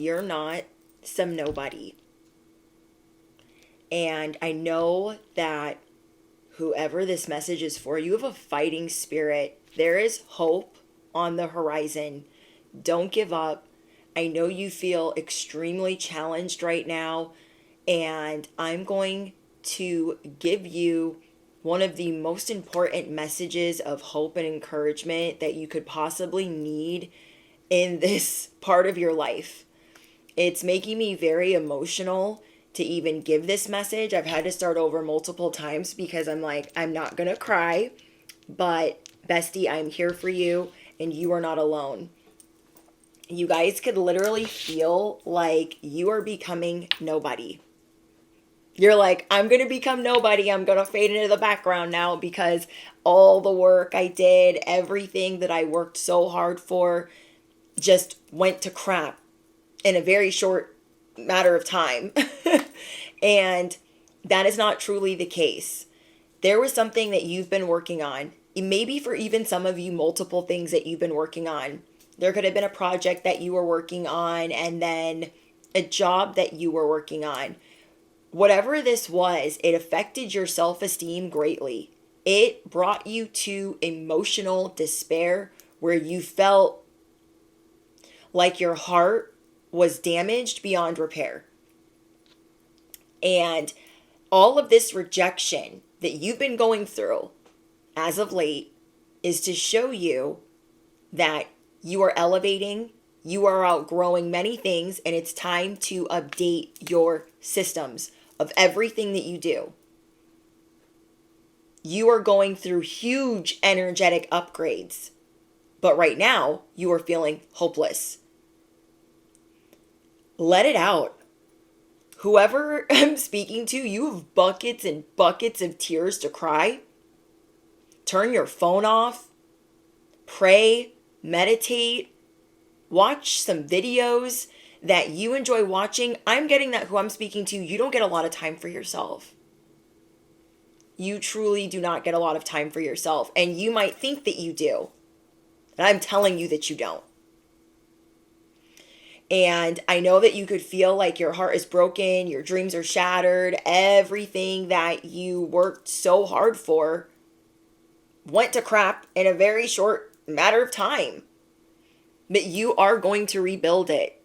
you're not some nobody. And I know that whoever this message is for, you have a fighting spirit. There is hope on the horizon. Don't give up. I know you feel extremely challenged right now, and I'm going to give you one of the most important messages of hope and encouragement that you could possibly need in this part of your life. It's making me very emotional to even give this message. I've had to start over multiple times because I'm like, I'm not going to cry, but bestie, I'm here for you and you are not alone. You guys could literally feel like you are becoming nobody. You're like, I'm going to become nobody. I'm going to fade into the background now because all the work I did, everything that I worked so hard for just went to crap in a very short matter of time. And that is not truly the case. There was something that you've been working on. Maybe for even some of you, multiple things that you've been working on. There could have been a project that you were working on and then a job that you were working on. Whatever this was, it affected your self-esteem greatly. It brought you to emotional despair where you felt like your heart was damaged beyond repair. And all of this rejection that you've been going through as of late is to show you that you are elevating, you are outgrowing many things, and it's time to update your systems of everything that you do. You are going through huge energetic upgrades, but right now you are feeling hopeless. Let it out. Whoever I'm speaking to, you have buckets and buckets of tears to cry. Turn your phone off. Pray, meditate, watch some videos that you enjoy watching. I'm getting that who I'm speaking to, you don't get a lot of time for yourself. You truly do not get a lot of time for yourself. And you might think that you do. And I'm telling you that you don't. And I know that you could feel like your heart is broken, your dreams are shattered, everything that you worked so hard for went to crap in a very short matter of time. But you are going to rebuild it.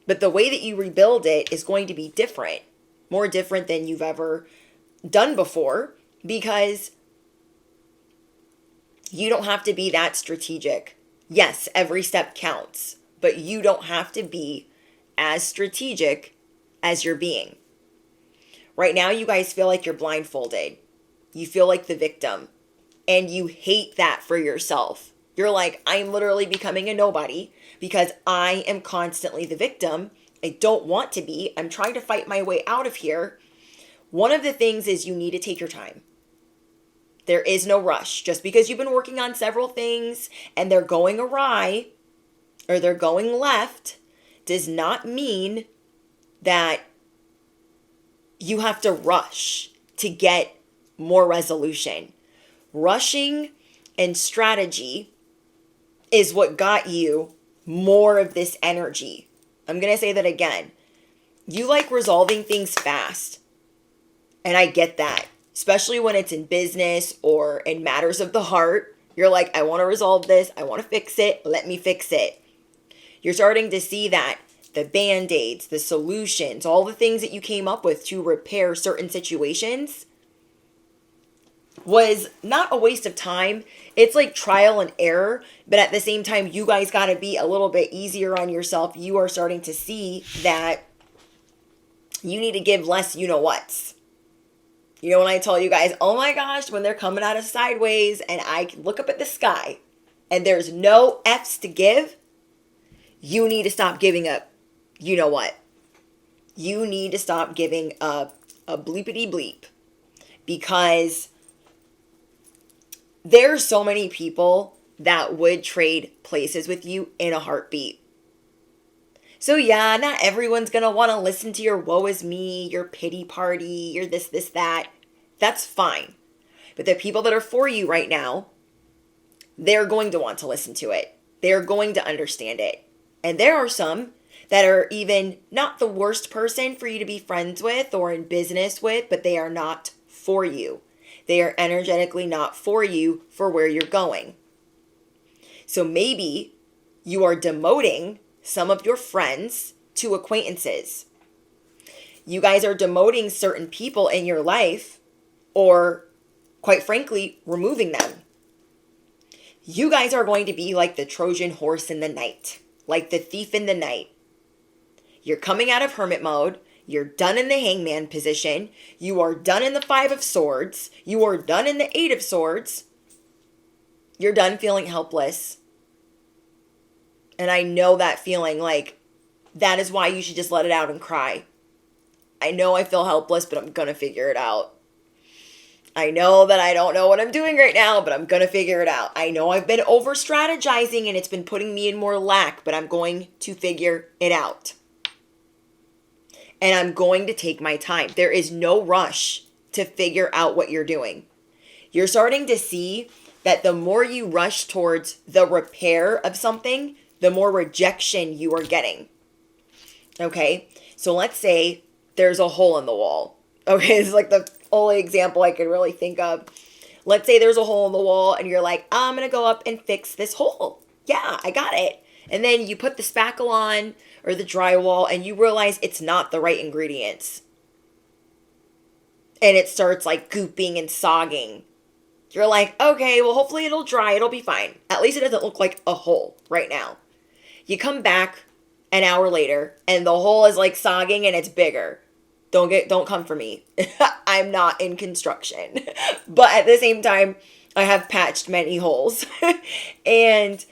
But the way that you rebuild it is going to be different, more different than you've ever done before, because you don't have to be that strategic. Yes, every step counts, but you don't have to be as strategic as you're being. Right now, you guys feel like you're blindfolded. You feel like the victim, and you hate that for yourself. You're like, I'm literally becoming a nobody because I am constantly the victim. I don't want to be. I'm trying to fight my way out of here. One of the things is you need to take your time. There is no rush. Just because you've been working on several things and they're going awry or they're going left does not mean that you have to rush to get more resolution. Rushing and strategy is what got you more of this energy. I'm going to say that again. You like resolving things fast. And I get that, especially when it's in business or in matters of the heart. You're like, I want to resolve this. I want to fix it. Let me fix it. You're starting to see that the band-aids, the solutions, all the things that you came up with to repair certain situations was not a waste of time. It's like trial and error, but at the same time, you guys got to be a little bit easier on yourself. You are starting to see that you need to give less you-know-whats. You know, when I tell you guys, oh my gosh, when they're coming out of sideways and I look up at the sky and there's no F's to give, you need to stop giving up. You know what? You need to stop giving up a bleepity bleep, because there's so many people that would trade places with you in a heartbeat. So yeah, not everyone's going to want to listen to your woe is me, your pity party, your this, that. That's fine. But the people that are for you right now, they're going to want to listen to it. They're going to understand it. And there are some that are even not the worst person for you to be friends with or in business with, but they are not for you. They are energetically not for you for where you're going. So maybe you are demoting some of your friends to acquaintances. You guys are demoting certain people in your life, or quite frankly, removing them. You guys are going to be like the Trojan horse in the night, like the thief in the night. You're coming out of hermit mode. You're done in the hangman position. You are done in the 5 of swords. You are done in the 8 of swords. You're done feeling helpless. And I know that feeling, like, that is why you should just let it out and cry. I know I feel helpless, but I'm going to figure it out. I know that I don't know what I'm doing right now, but I'm going to figure it out. I know I've been over-strategizing and it's been putting me in more lack, but I'm going to figure it out. And I'm going to take my time. There is no rush to figure out what you're doing. You're starting to see that the more you rush towards the repair of something, the more rejection you are getting. Okay? So let's say there's a hole in the wall. Okay, it's like the only example I can really think of. Let's say there's a hole in the wall and you're like, I'm going to go up and fix this hole. Yeah, I got it. And then you put the spackle on or the drywall and you realize it's not the right ingredients. And it starts like gooping and sogging. You're like, okay, well, hopefully it'll dry. It'll be fine. At least it doesn't look like a hole right now. You come back an hour later and the hole is like sogging and it's bigger. Don't come for me. I'm not in construction. But at the same time, I have patched many holes. And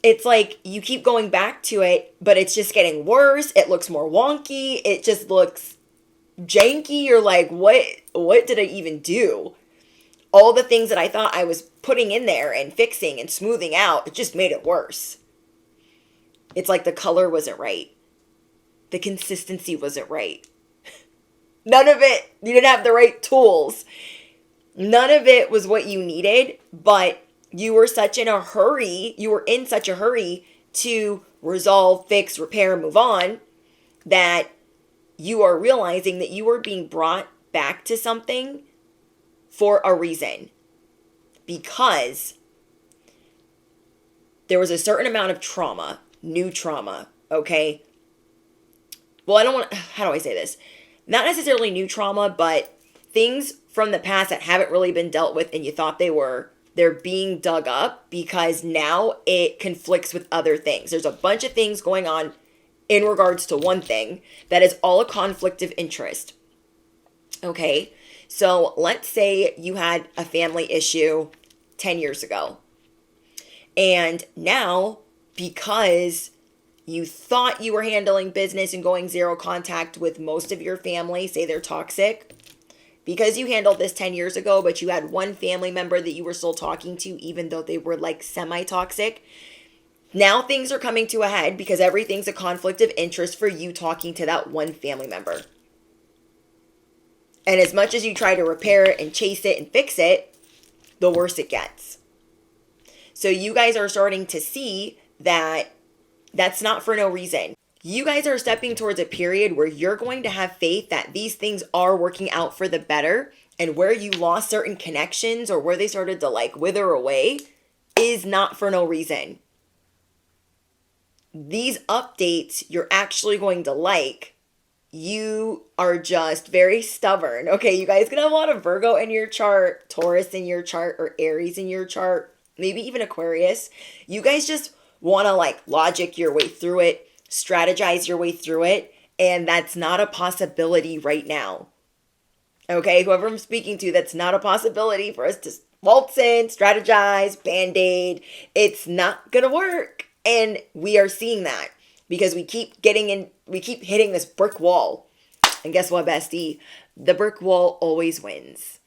it's like you keep going back to it, but it's just getting worse. It looks more wonky. It just looks janky. You're like, what did I even do? All the things that I thought I was putting in there and fixing and smoothing out, it just made it worse. It's like the color wasn't right. The consistency wasn't right. None of it, you didn't have the right tools. None of it was what you needed, but you were in such a hurry to resolve, fix, repair, move on, that you are realizing that you are being brought back to something for a reason. Because there was a certain amount of trauma, new trauma, okay? Well, how do I say this? Not necessarily new trauma, but things from the past that haven't really been dealt with and you thought they're being dug up because now it conflicts with other things. There's a bunch of things going on in regards to one thing that is all a conflict of interest. Okay, so let's say you had a family issue 10 years ago. And now, because you thought you were handling business and going zero contact with most of your family, say they're toxic, because you handled this 10 years ago, but you had one family member that you were still talking to, even though they were like semi-toxic. Now things are coming to a head because everything's a conflict of interest for you talking to that one family member. And as much as you try to repair it and chase it and fix it, the worse it gets. So you guys are starting to see that that's not for no reason. You guys are stepping towards a period where you're going to have faith that these things are working out for the better, and where you lost certain connections or where they started to like wither away is not for no reason. These updates you're actually going to like. You are just very stubborn. Okay, you guys can have a lot of Virgo in your chart, Taurus in your chart, or Aries in your chart, maybe even Aquarius. You guys just want to like logic your way through it, strategize your way through it, and that's not a possibility right now. Okay, whoever I'm speaking to, that's not a possibility for us to waltz in, strategize, band-aid. It's not gonna work. And we are seeing that because we keep hitting this brick wall. And guess what, bestie? The brick wall always wins.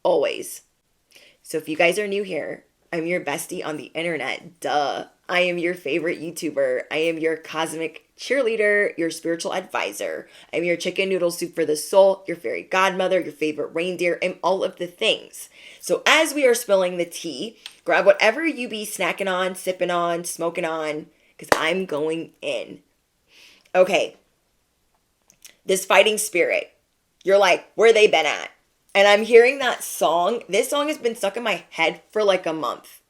Always. So if you guys are new here, I'm your bestie on the internet. Duh. I am your favorite YouTuber. I am your cosmic cheerleader, your spiritual advisor. I'm your chicken noodle soup for the soul, your fairy godmother, your favorite reindeer, and all of the things. So as we are spilling the tea, grab whatever you be snacking on, sipping on, smoking on, because I'm going in. Okay, this fighting spirit, you're like, where they been at? And I'm hearing that song. This song has been stuck in my head for like a month.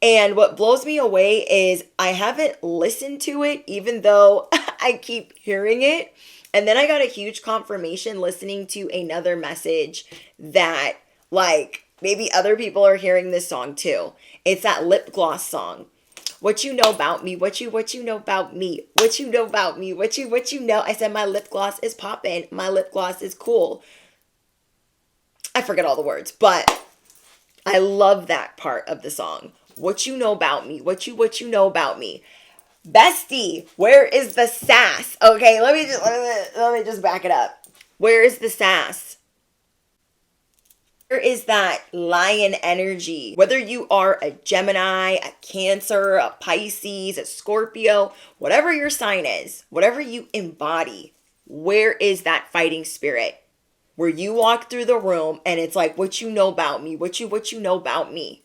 And what blows me away is I haven't listened to it, even though I keep hearing it. And then I got a huge confirmation listening to another message that, like, maybe other people are hearing this song too. It's that lip gloss song. What you know about me, what you know about me, what you know about me, what you know. I said my lip gloss is popping, my lip gloss is cool. I forget all the words, but I love that part of the song. What you know about me, what you know about me. Bestie, where is the sass? Okay, let me just back it up. Where is the sass? Where is that lion energy? Whether you are a Gemini, a Cancer, a Pisces, a Scorpio, whatever your sign is, whatever you embody, where is that fighting spirit? Where you walk through the room and it's like, what you know about me, what you know about me.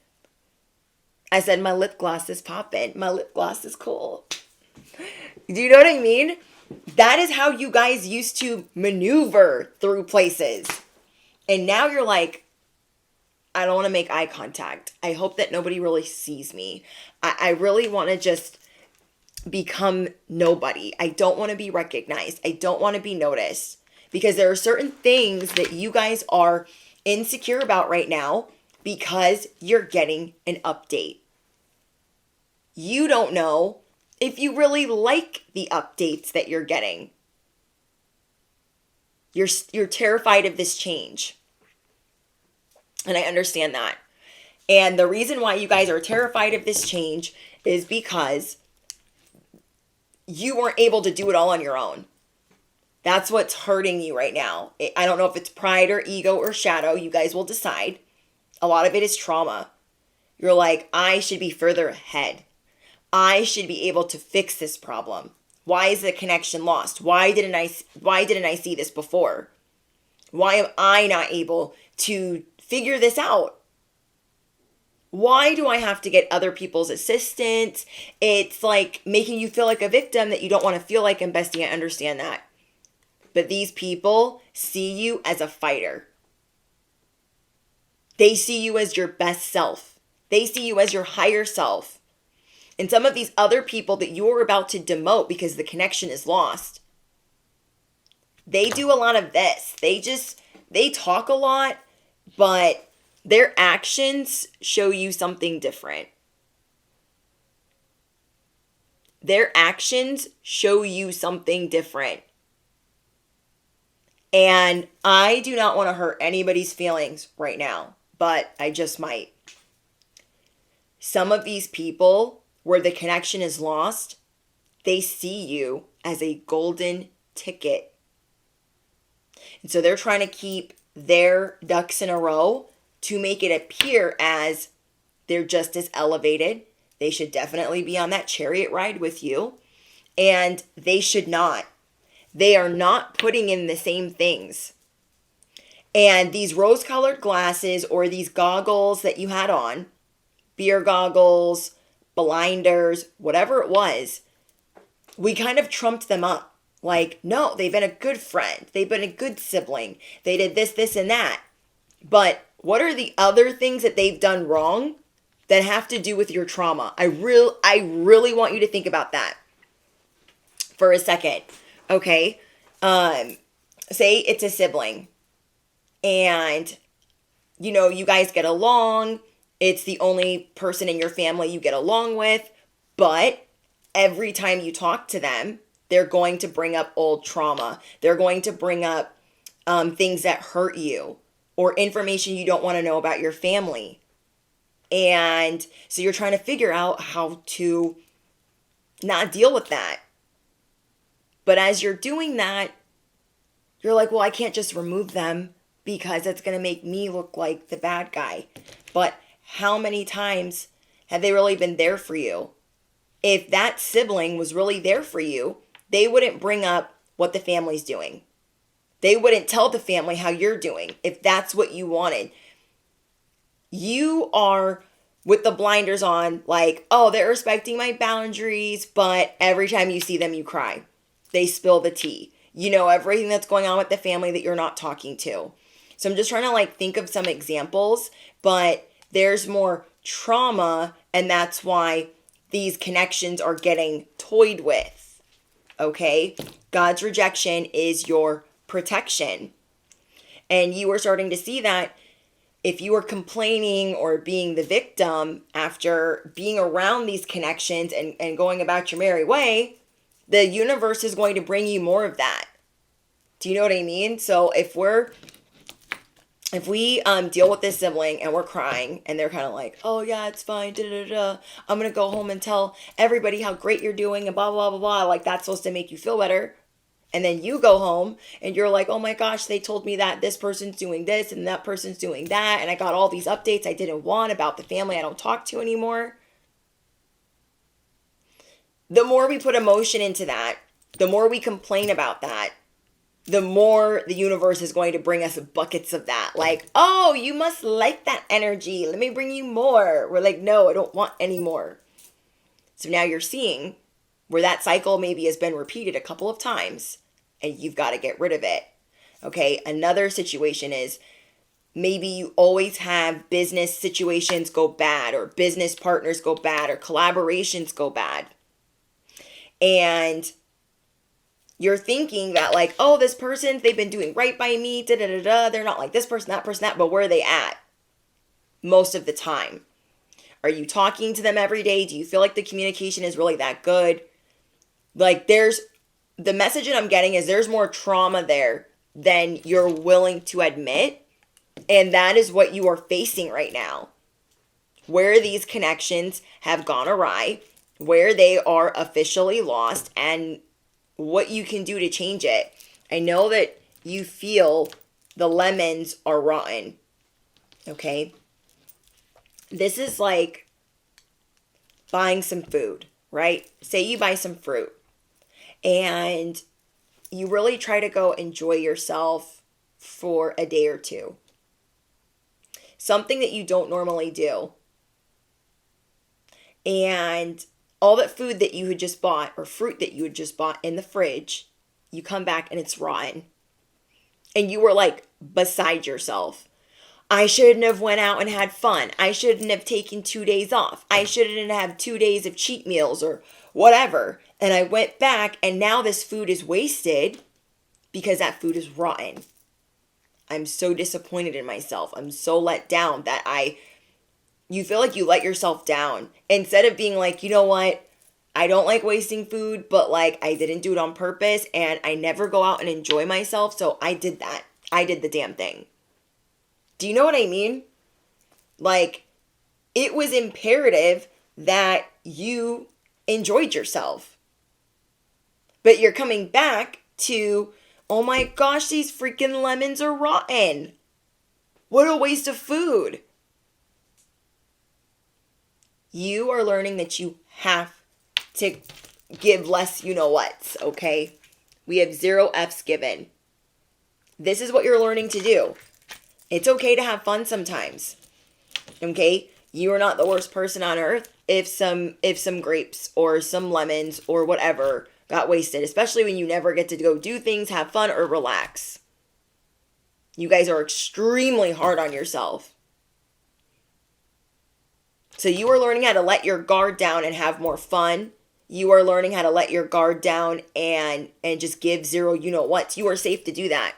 I said my lip gloss is popping, my lip gloss is cool. Do you know what I mean? That is how you guys used to maneuver through places. And now you're like, I don't want to make eye contact. I hope that nobody really sees me. I really want to just become nobody. I don't want to be recognized. I don't want to be noticed. Because there are certain things that you guys are insecure about right now because you're getting an update. You don't know if you really like the updates that you're getting. You're terrified of this change. And I understand that. And the reason why you guys are terrified of this change is because you weren't able to do it all on your own. That's what's hurting you right now. I don't know if it's pride or ego or shadow. You guys will decide. A lot of it is trauma. You're like, I should be further ahead. I should be able to fix this problem. Why is the connection lost? Why didn't I see this before? Why am I not able to figure this out? Why do I have to get other people's assistance? It's like making you feel like a victim that you don't want to feel like. And bestie, I understand that. But these people see you as a fighter. They see you as your best self. They see you as your higher self. And some of these other people that you're about to demote because the connection is lost, they do a lot of this. They talk a lot, but their actions show you something different. Their actions show you something different. And I do not want to hurt anybody's feelings right now, but I just might. Some of these people, where the connection is lost, they see you as a golden ticket. And so they're trying to keep their ducks in a row to make it appear as they're just as elevated. They should definitely be on that chariot ride with you. And they should not. They are not putting in the same things. And these rose-colored glasses or these goggles that you had on, beer goggles, blinders, whatever it was, we kind of trumped them up. Like, no, they've been a good friend. They've been a good sibling. They did this, this, and that. But what are the other things that they've done wrong that have to do with your trauma? I really want you to think about that for a second. Okay? Say it's a sibling. And, you guys get along. It's the only person in your family you get along with. But every time you talk to them, they're going to bring up old trauma. They're going to bring up things that hurt you or information you don't want to know about your family. And so you're trying to figure out how to not deal with that. But as you're doing that, you're like, well, I can't just remove them because that's going to make me look like the bad guy. But how many times have they really been there for you? If that sibling was really there for you, they wouldn't bring up what the family's doing. They wouldn't tell the family how you're doing if that's what you wanted. You are with the blinders on, like, oh, they're respecting my boundaries, but every time you see them, you cry. they spill the tea. You know everything that's going on with the family that you're not talking to. So I'm just trying to like think of some examples, but there's more trauma, and that's why these connections are getting toyed with. Okay? God's rejection is your protection. And you are starting to see that if you are complaining or being the victim after being around these connections and going about your merry way, the universe is going to bring you more of that. Do you know what I mean? So if we deal with this sibling and we're crying and they're kind of like, oh yeah, it's fine, I'm gonna go home and tell everybody how great you're doing and blah blah blah blah, like that's supposed to make you feel better. And then you go home and you're like, oh my gosh, they told me that this person's doing this and that person's doing that, and I got all these updates I didn't want about the family I don't talk to anymore. The more we put emotion into that, the more we complain about that, the more the universe is going to bring us buckets of that. Like, oh, you must like that energy. Let me bring you more. We're like, no, I don't want any more. So now you're seeing where that cycle maybe has been repeated a couple of times and you've got to get rid of it. Okay, another situation is maybe you always have business situations go bad, or business partners go bad, or collaborations go bad. And you're thinking that like, oh, this person, they've been doing right by me, they're not like this person, that, but where are they at most of the time? Are you talking to them every day? Do you feel like the communication is really that good? Like the message that I'm getting is there's more trauma there than you're willing to admit. And that is what you are facing right now. Where these connections have gone awry, where they are officially lost, and what you can do to change it. I know that you feel the lemons are rotten. Okay? This is like buying some food, right? Say you buy some fruit and you really try to go enjoy yourself for a day or two. Something that you don't normally do. And all that food that you had just bought, or fruit that you had just bought in the fridge, you come back and it's rotten. And you were like beside yourself. I shouldn't have went out and had fun. I shouldn't have taken 2 days off. I shouldn't have 2 days of cheat meals or whatever. And I went back and now this food is wasted because that food is rotten. I'm so disappointed in myself. I'm so let down that you feel like you let yourself down. Instead of being like, you know what? I don't like wasting food, but like I didn't do it on purpose and I never go out and enjoy myself. So I did that. I did the damn thing. Do you know what I mean? Like, it was imperative that you enjoyed yourself. But you're coming back to, oh my gosh, these freaking lemons are rotten. What a waste of food. You are learning that you have to give less you-know-whats, okay? We have 0 F's given. This is what you're learning to do. It's okay to have fun sometimes. Okay? You are not the worst person on earth if some grapes or some lemons or whatever got wasted, especially when you never get to go do things, have fun, or relax. You guys are extremely hard on yourself. So you are learning how to let your guard down and have more fun. You are learning how to let your guard down and just give 0 you-know-whats. You are safe to do that.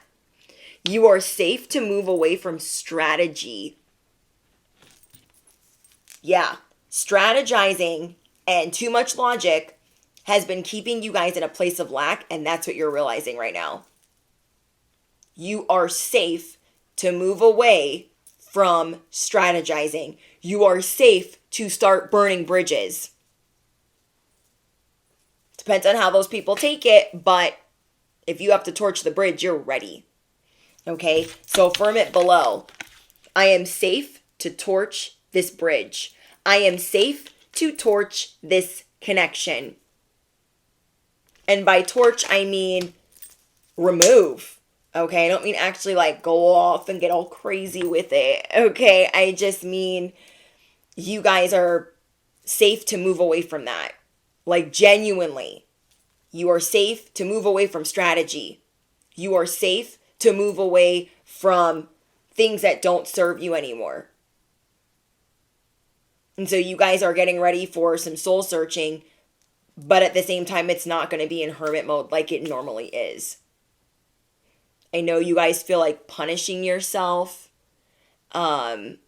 You are safe to move away from strategy. Yeah, strategizing and too much logic has been keeping you guys in a place of lack, and that's what you're realizing right now. You are safe to move away from strategizing. You are safe to start burning bridges. Depends on how those people take it, but if you have to torch the bridge, you're ready. Okay, so affirm it below. I am safe to torch this bridge. I am safe to torch this connection. And by torch, I mean remove. Okay, I don't mean actually like go off and get all crazy with it. Okay, I just mean you guys are safe to move away from that. Like genuinely. You are safe to move away from strategy. You are safe to move away from things that don't serve you anymore. And so you guys are getting ready for some soul searching, but at the same time, it's not going to be in hermit mode like it normally is. I know you guys feel like punishing yourself, like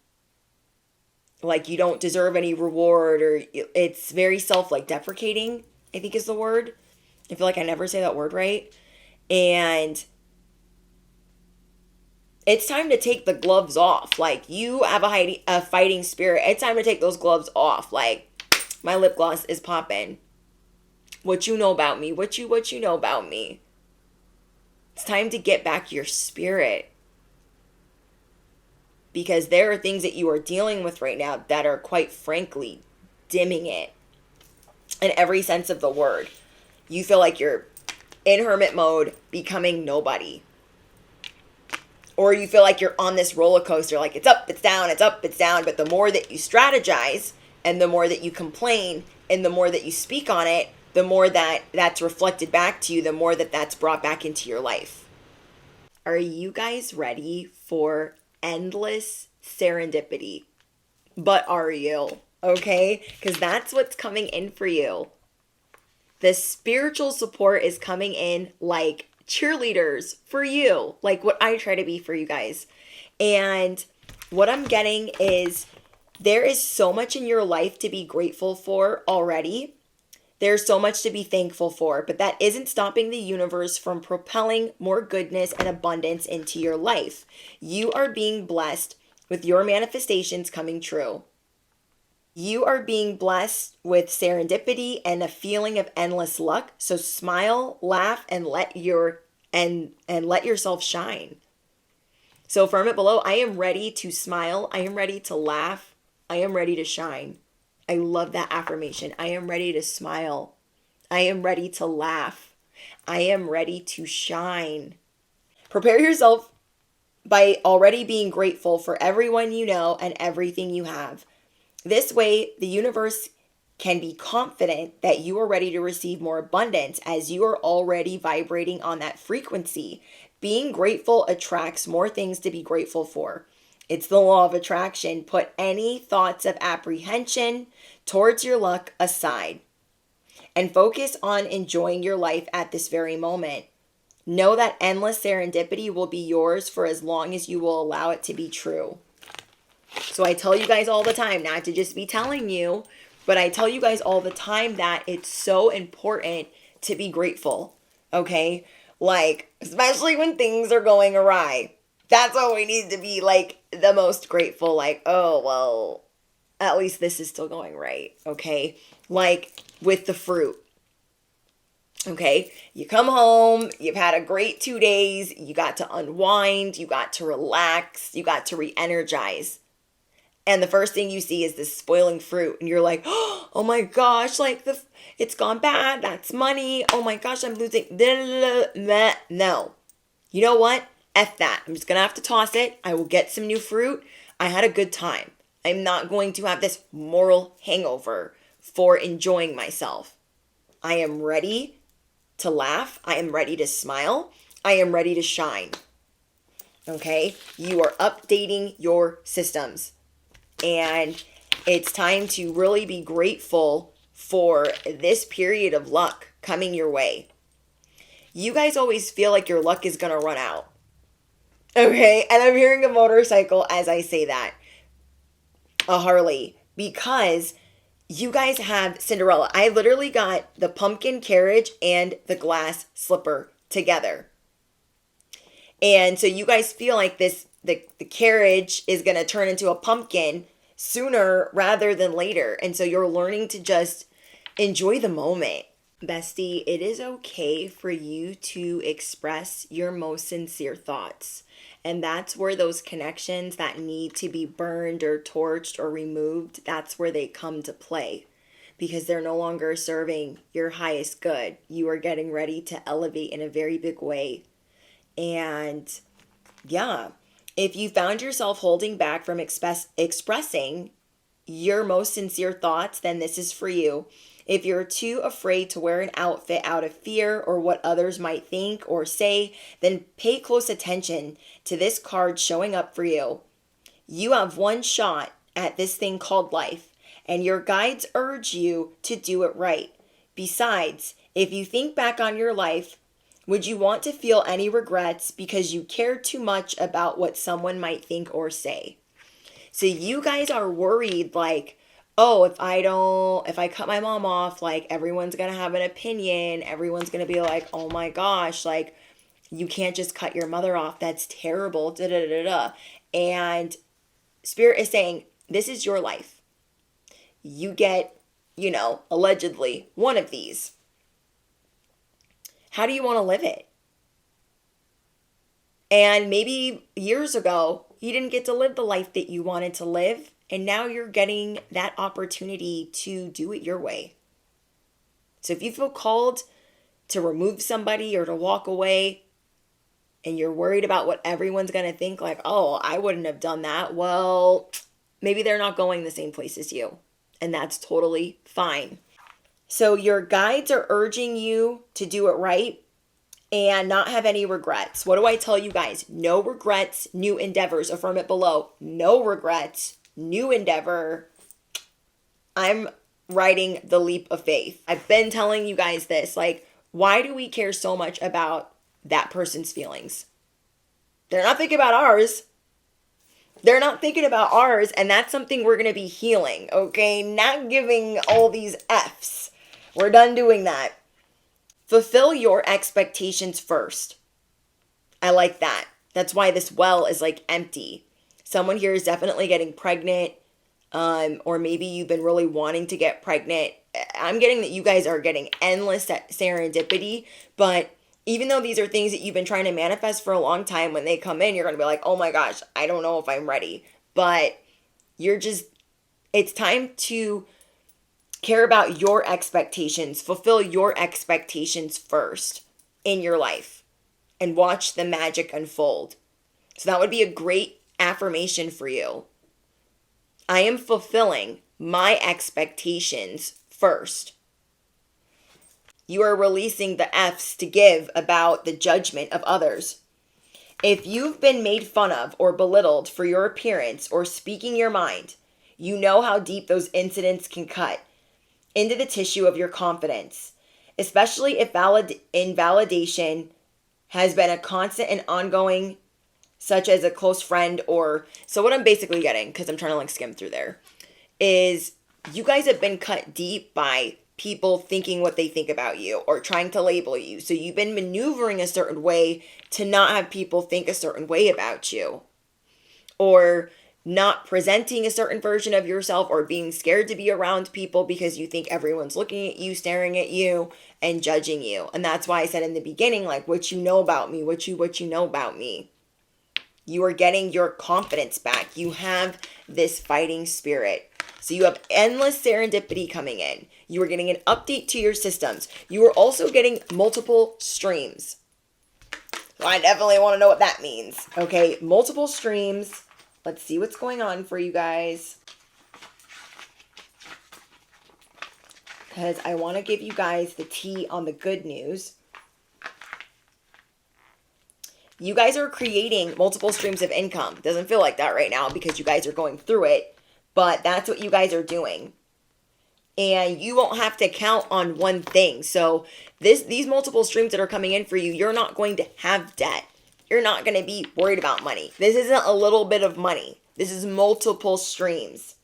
you don't deserve any reward, or it's very deprecating, I think is the word. I feel like I never say that word right. And it's time to take the gloves off. Like, you have a fighting spirit. It's time to take those gloves off. Like, my lip gloss is popping. What you know about me? What you know about me? It's time to get back your spirit. Because there are things that you are dealing with right now that are, quite frankly, dimming it in every sense of the word. You feel like you're in hermit mode, becoming nobody. Or you feel like you're on this roller coaster, like it's up, it's down, it's up, it's down. But the more that you strategize, and the more that you complain, and the more that you speak on it, the more that that's reflected back to you, the more that that's brought back into your life. Are you guys ready for endless serendipity? But are you? Okay? Because that's what's coming in for you. The spiritual support is coming in like cheerleaders for you, like what I try to be for you guys. And what I'm getting is there is so much in your life to be grateful for already. There's so much to be thankful for, but that isn't stopping the universe from propelling more goodness and abundance into your life. You are being blessed with your manifestations coming true. You are being blessed with serendipity and a feeling of endless luck. So smile, laugh, and let yourself shine. So affirm it below. I am ready to smile. I am ready to laugh. I am ready to shine. I love that affirmation. I am ready to smile. I am ready to laugh. I am ready to shine. Prepare yourself by already being grateful for everyone you know and everything you have. This way, the universe can be confident that you are ready to receive more abundance as you are already vibrating on that frequency. Being grateful attracts more things to be grateful for. It's the law of attraction. Put any thoughts of apprehension towards your luck aside and focus on enjoying your life at this very moment. Know that endless serendipity will be yours for as long as you will allow it to be true. So I tell you guys all the time, not to just be telling you, but I tell you guys all the time that it's so important to be grateful, okay? Like, especially when things are going awry. That's what we need to be, like, the most grateful. Like, oh, well, at least this is still going right, okay? Like, with the fruit. Okay, you come home, you've had a great 2 days, you got to unwind, you got to relax, you got to re-energize. And the first thing you see is this spoiling fruit. And you're like, oh my gosh, like it's gone bad. That's money. Oh my gosh, I'm losing. No. You know what? F that. I'm just going to have to toss it. I will get some new fruit. I had a good time. I'm not going to have this moral hangover for enjoying myself. I am ready to laugh. I am ready to smile. I am ready to shine. Okay? You are updating your systems. And it's time to really be grateful for this period of luck coming your way. You guys always feel like your luck is going to run out. Okay? And I'm hearing a motorcycle as I say that. A Harley. Because you guys have Cinderella. I literally got the pumpkin carriage and the glass slipper together. And so you guys feel like the carriage is going to turn into a pumpkin sooner rather than later. And so you're learning to just enjoy the moment. Bestie, it is okay for you to express your most sincere thoughts. And that's where those connections that need to be burned or torched or removed, that's where they come to play. Because they're no longer serving your highest good. You are getting ready to elevate in a very big way. And yeah, if you found yourself holding back from expressing your most sincere thoughts, then this is for you. If you're too afraid to wear an outfit out of fear or what others might think or say, then pay close attention to this card showing up for you. You have one shot at this thing called life, and your guides urge you to do it right. Besides, if you think back on your life, would you want to feel any regrets because you care too much about what someone might think or say? So you guys are worried like, oh, if I cut my mom off, like everyone's going to have an opinion. Everyone's going to be like, oh my gosh, like you can't just cut your mother off. That's terrible. Da da da da. And Spirit is saying, this is your life. You get, allegedly one of these. How do you want to live it? And maybe years ago, you didn't get to live the life that you wanted to live. And now you're getting that opportunity to do it your way. So if you feel called to remove somebody or to walk away and you're worried about what everyone's going to think, like, oh, I wouldn't have done that. Well, maybe they're not going the same place as you. And that's totally fine. So your guides are urging you to do it right and not have any regrets. What do I tell you guys? No regrets, new endeavors. Affirm it below. No regrets, new endeavor. I'm writing the leap of faith. I've been telling you guys this. Like, why do we care so much about that person's feelings? They're not thinking about ours. They're not thinking about ours. And that's something we're going to be healing. Okay. Not giving all these F's. We're done doing that. Fulfill your expectations first. I like that. That's why this well is like empty. Someone here is definitely getting pregnant. Or maybe you've been really wanting to get pregnant. I'm getting that you guys are getting endless serendipity. But even though these are things that you've been trying to manifest for a long time, when they come in, you're going to be like, oh my gosh, I don't know if I'm ready. But it's time to care about your expectations. Fulfill your expectations first in your life and watch the magic unfold. So that would be a great affirmation for you. I am fulfilling my expectations first. You are releasing the F's to give about the judgment of others. If you've been made fun of or belittled for your appearance or speaking your mind, you know how deep those incidents can cut into the tissue of your confidence, especially if invalidation has been a constant and ongoing, such as a close friend or... So what I'm basically getting, because I'm trying to skim through there, is you guys have been cut deep by people thinking what they think about you or trying to label you. So you've been maneuvering a certain way to not have people think a certain way about you. Or not presenting a certain version of yourself, or being scared to be around people because you think everyone's looking at you, staring at you, and judging you. And that's why I said in the beginning, like, what you know about me, what you know about me. You are getting your confidence back. You have this fighting spirit. So you have endless serendipity coming in. You are getting an update to your systems. You are also getting multiple streams. So I definitely want to know what that means. Okay, multiple streams. Let's see what's going on for you guys. Because I want to give you guys the tea on the good news. You guys are creating multiple streams of income. Doesn't feel like that right now because you guys are going through it. But that's what you guys are doing. And you won't have to count on one thing. So these multiple streams that are coming in for you, you're not going to have debt. You're not going to be worried about money. This isn't a little bit of money. This is multiple streams.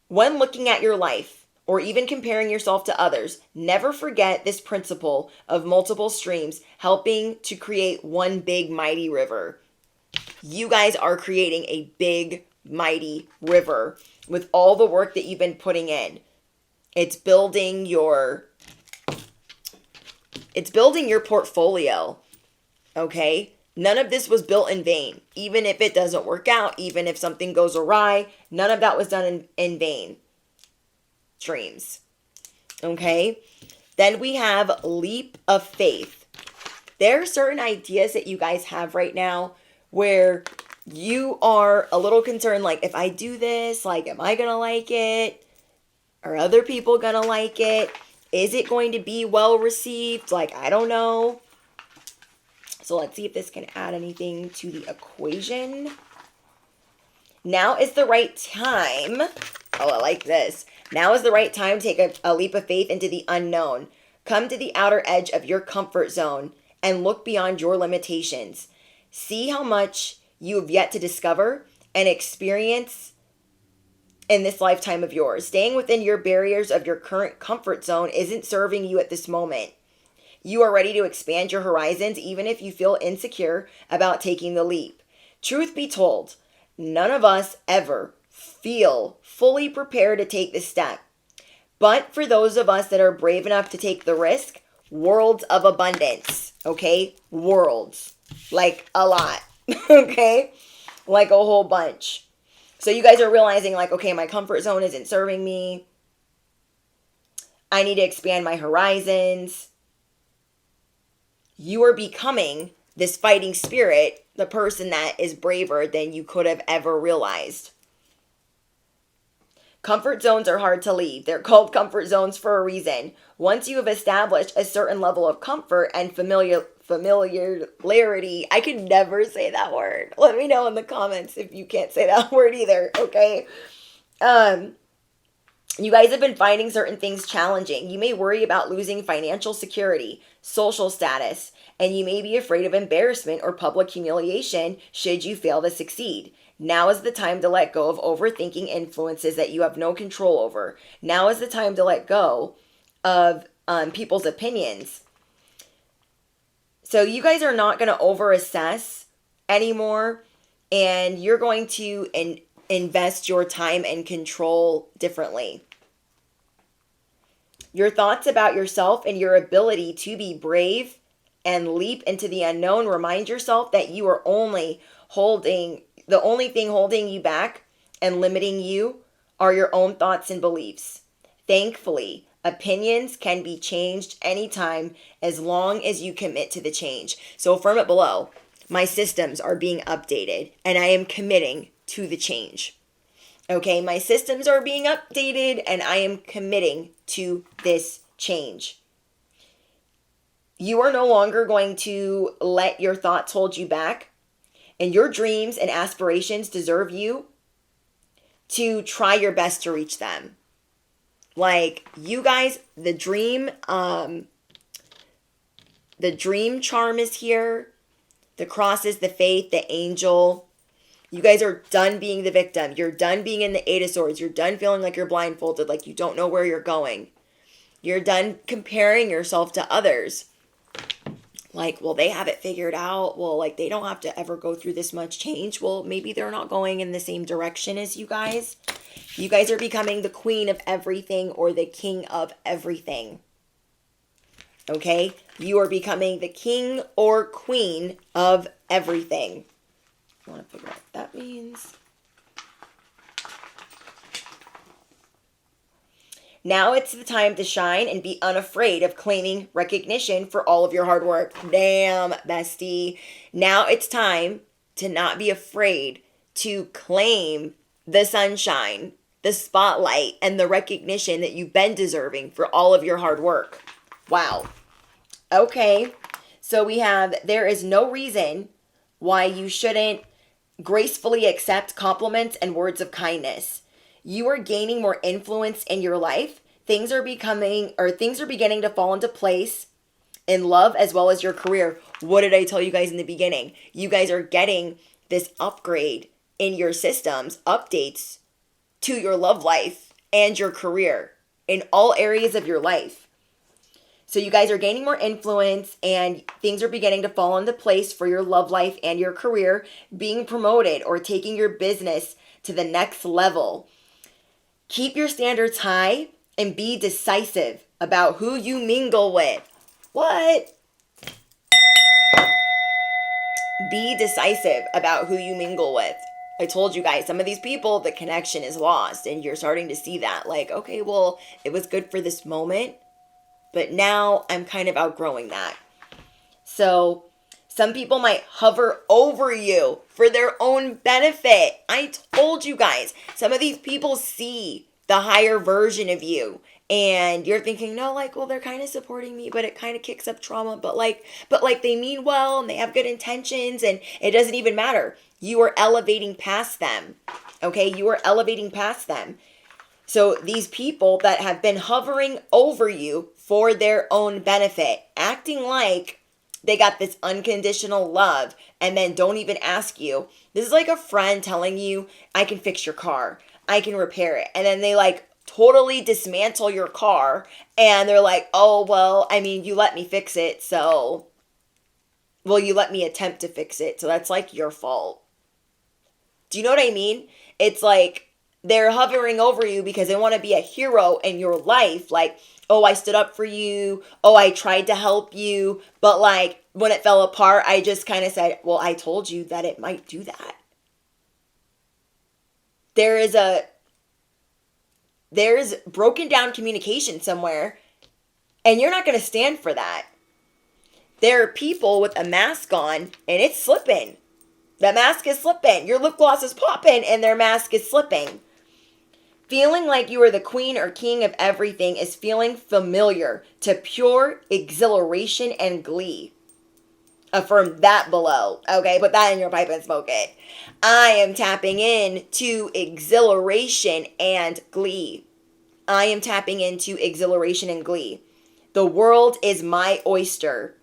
When looking at your life, or even comparing yourself to others, never forget this principle of multiple streams helping to create one big mighty river. You guys are creating a big mighty river with all the work that you've been putting in. It's building your portfolio. Okay? None of this was built in vain. Even if it doesn't work out, even if something goes awry, none of that was done in vain. Streams. Okay? Then we have leap of faith. There are certain ideas that you guys have right now where you are a little concerned, like, if I do this, like, am I going to like it? Are other people gonna like it? Is it going to be well received? Like, I don't know. So let's see if this can add anything to the equation. Now is the right time. Oh, I like this. Now is the right time to take a leap of faith into the unknown. Come to the outer edge of your comfort zone and look beyond your limitations. See how much you have yet to discover and experience in this lifetime of yours. Staying within your barriers of your current comfort zone isn't serving you at this moment. You are ready to expand your horizons even if you feel insecure about taking the leap. Truth be told, none of us ever feel fully prepared to take this step. But for those of us that are brave enough to take the risk, worlds of abundance, okay? Worlds. Like a lot, okay? Like a whole bunch. So you guys are realizing like, okay, my comfort zone isn't serving me. I need to expand my horizons. You are becoming this fighting spirit, the person that is braver than you could have ever realized. Comfort zones are hard to leave. They're called comfort zones for a reason. Once you have established a certain level of comfort and familiarity, I can never say that word. Let me know in the comments if you can't say that word either, okay? You guys have been finding certain things challenging. You may worry about losing financial security, social status, and you may be afraid of embarrassment or public humiliation should you fail to succeed. Now is the time to let go of overthinking influences that you have no control over. Now is the time to let go of people's opinions. So you guys are not going to over-assess anymore, and you're going to invest your time and control differently. Your thoughts about yourself and your ability to be brave and leap into the unknown, remind yourself that you are the only thing holding you back and limiting you are your own thoughts and beliefs. Thankfully, opinions can be changed anytime as long as you commit to the change. So affirm it below. My systems are being updated and I am committing to the change. Okay, my systems are being updated and I am committing to this change. You are no longer going to let your thoughts hold you back, and your dreams and aspirations deserve you to try your best to reach them. Like, you guys, the dream charm is here. The cross is the faith, the angel. You guys are done being the victim. You're done being in the Eight of Swords. You're done feeling like you're blindfolded, like you don't know where you're going. You're done comparing yourself to others. Like, well, they have it figured out. Well, like, they don't have to ever go through this much change. Well, maybe they're not going in the same direction as you guys. You guys are becoming the queen of everything or the king of everything. Okay? You are becoming the king or queen of everything. I want to figure out what that means. Now it's the time to shine and be unafraid of claiming recognition for all of your hard work. Damn, bestie. Now it's time to not be afraid to claim the sunshine, the spotlight, and the recognition that you've been deserving for all of your hard work. Wow. Okay. So we have, there is no reason why you shouldn't gracefully accept compliments and words of kindness. You are gaining more influence in your life. Things are beginning to fall into place in love as well as your career. What did I tell you guys in the beginning? You guys are getting this upgrade in your systems, updates to your love life and your career in all areas of your life. So you guys are gaining more influence and things are beginning to fall into place for your love life and your career, being promoted or taking your business to the next level. Keep your standards high and be decisive about who you mingle with. What? Be decisive about who you mingle with. I told you guys, some of these people, the connection is lost and you're starting to see that. Like, okay, well, it was good for this moment, but now I'm kind of outgrowing that. So some people might hover over you for their own benefit. I told you guys, some of these people see the higher version of you. And you're thinking, no, like, well, they're kind of supporting me, but it kind of kicks up trauma. But like they mean well and they have good intentions, and it doesn't even matter. You are elevating past them. Okay, you are elevating past them. So these people that have been hovering over you for their own benefit, acting like they got this unconditional love and then don't even ask you. This is like a friend telling you, I can fix your car, I can repair it. And then they like totally dismantle your car and they're like, oh, well, I mean, you let me fix it. So, well, you let me attempt to fix it. So that's like your fault. Do you know what I mean? It's like they're hovering over you because they want to be a hero in your life. Like, oh, I stood up for you. Oh, I tried to help you. But like when it fell apart, I just kind of said, well, I told you that it might do that. There's broken down communication somewhere, and you're not going to stand for that. There are people with a mask on and it's slipping. The mask is slipping. Your lip gloss is popping and their mask is slipping. Feeling like you are the queen or king of everything is feeling familiar to pure exhilaration and glee. Affirm that below. Okay, put that in your pipe and smoke it. I am tapping in to exhilaration and glee. I am tapping into exhilaration and glee. The world is my oyster.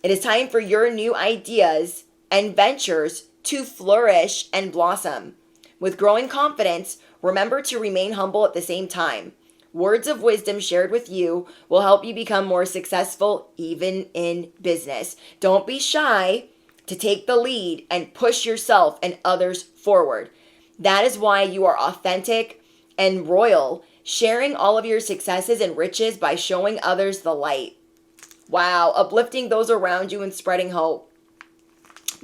It is time for your new ideas and ventures to flourish and blossom. With growing confidence, remember to remain humble at the same time. Words of wisdom shared with you will help you become more successful even in business. Don't be shy to take the lead and push yourself and others forward. That is why you are authentic and royal, sharing all of your successes and riches by showing others the light. Wow, uplifting those around you and spreading hope.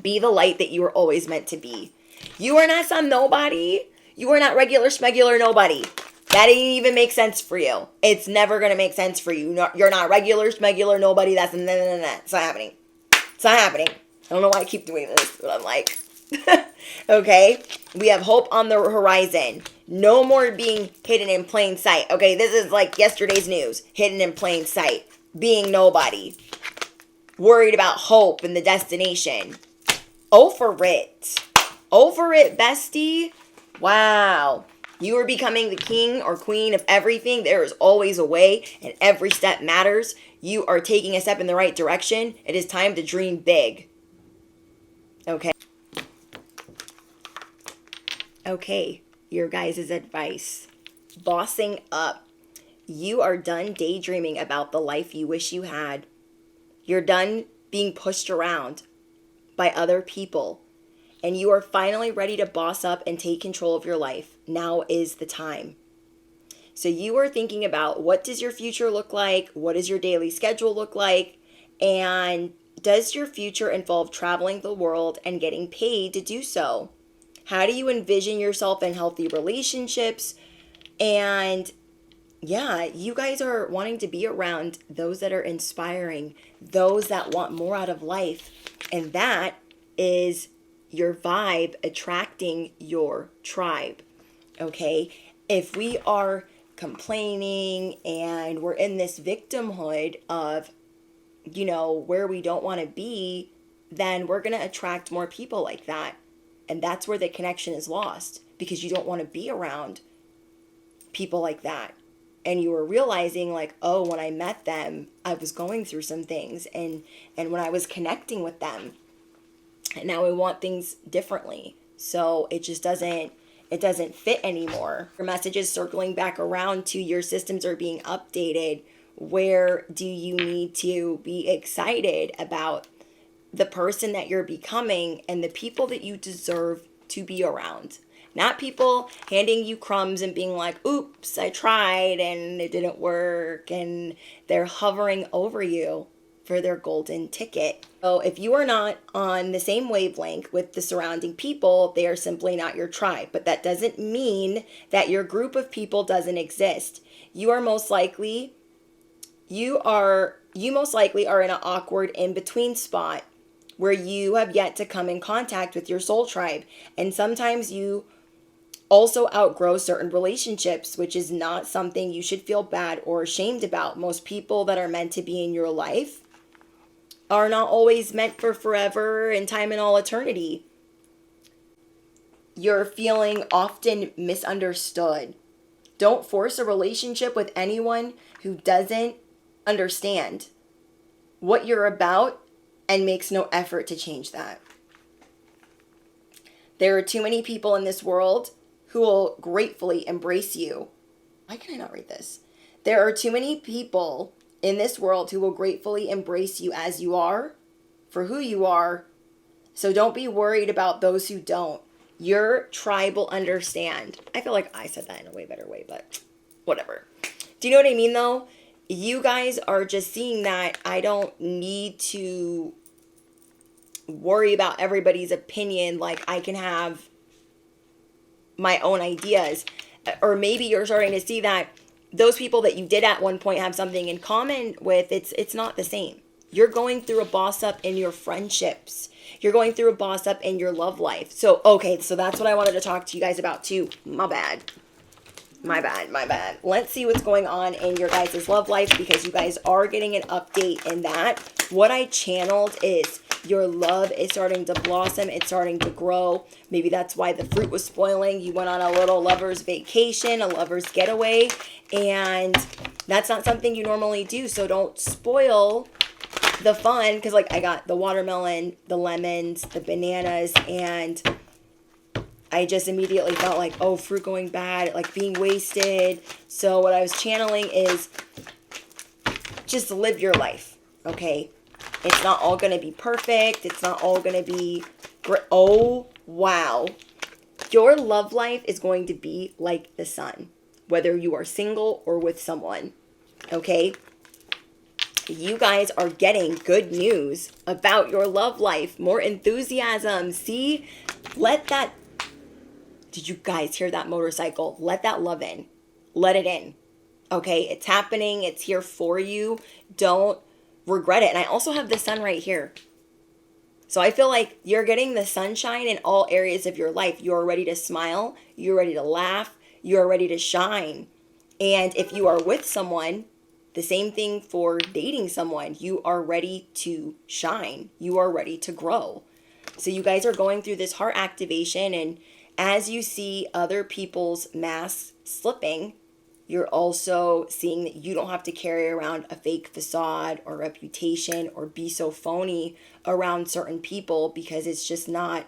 Be the light that you were always meant to be. You are not some nobody. You are not regular, schmegular nobody. That didn't even make sense for you. It's never going to make sense for you. You're not regular, schmegular nobody. That's nah. It's not happening. It's not happening. I don't know why I keep doing this, but I'm like, okay. We have hope on the horizon. No more being hidden in plain sight. Okay, this is like yesterday's news. Hidden in plain sight. Being nobody. Worried about hope and the destination. Over it. Over it, bestie. Wow. You are becoming the king or queen of everything. There is always a way, and every step matters. You are taking a step in the right direction. It is time to dream big. Okay. Okay, your guys' advice. Bossing up. You are done daydreaming about the life you wish you had. You're done being pushed around by other people. And you are finally ready to boss up and take control of your life. Now is the time. So you are thinking about, what does your future look like? What does your daily schedule look like? And does your future involve traveling the world and getting paid to do so? How do you envision yourself in healthy relationships? And yeah, you guys are wanting to be around those that are inspiring, those that want more out of life. And that is your vibe attracting your tribe. Okay? If we are complaining and we're in this victimhood of, where we don't want to be, then we're going to attract more people like that. And that's where the connection is lost, because you don't want to be around people like that. And you were realizing like, oh, when I met them, I was going through some things, and when I was connecting with them, and now I want things differently. So it just doesn't fit anymore. Your messages circling back around to your systems are being updated. Where do you need to be excited about the person that you're becoming and the people that you deserve to be around? Not people handing you crumbs and being like, oops, I tried and it didn't work, and they're hovering over you for their golden ticket. So if you are not on the same wavelength with the surrounding people, they are simply not your tribe. But that doesn't mean that your group of people doesn't exist. You most likely are in an awkward in-between spot where you have yet to come in contact with your soul tribe. And sometimes you also outgrow certain relationships, which is not something you should feel bad or ashamed about. Most people that are meant to be in your life are not always meant for forever and time and all eternity. You're feeling often misunderstood. Don't force a relationship with anyone who doesn't understand what you're about and makes no effort to change that. There are too many people in this world who will gratefully embrace you. Why can I not read this? There are too many people in this world who will gratefully embrace you as you are, for who you are. So don't be worried about those who don't. Your tribe will understand. I feel like I said that in a way better way, but whatever. Do you know what I mean though? You guys are just seeing that I don't need to worry about everybody's opinion. Like I can have my own ideas. Or maybe you're starting to see that those people that you did at one point have something in common with, it's not the same. You're going through a boss up in your friendships. You're going through a boss up in your love life. So, okay, so that's what I wanted to talk to you guys about too. My bad. Let's see what's going on in your guys' love life, because you guys are getting an update in that. What I channeled is your love is starting to blossom. It's starting to grow. Maybe that's why the fruit was spoiling. You went on a little lover's vacation, a lover's getaway, and that's not something you normally do. So don't spoil the fun, because like I got the watermelon, the lemons, the bananas, and I just immediately felt like, oh, fruit going bad, like being wasted. So what I was channeling is just live your life, okay? It's not all going to be perfect. It's not all going to be great. Oh, wow. Your love life is going to be like the sun, whether you are single or with someone, okay? You guys are getting good news about your love life. More enthusiasm. See? Let that... Did you guys hear that motorcycle? Let that love in. Let it in. Okay? It's happening. It's here for you. Don't regret it. And I also have the sun right here. So I feel like you're getting the sunshine in all areas of your life. You're ready to smile. You're ready to laugh. You're ready to shine. And if you are with someone, the same thing for dating someone, you are ready to shine. You are ready to grow. So you guys are going through this heart activation, and as you see other people's masks slipping, you're also seeing that you don't have to carry around a fake facade or reputation or be so phony around certain people, because it's just not,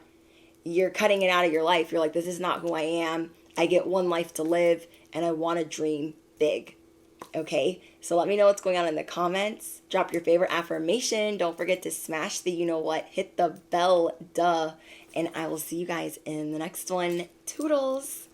you're cutting it out of your life. You're like, this is not who I am. I get one life to live and I want to dream big. Okay, so let me know what's going on in the comments. Drop your favorite affirmation. Don't forget to smash the you know what. Hit the bell, duh. And I will see you guys in the next one. Toodles.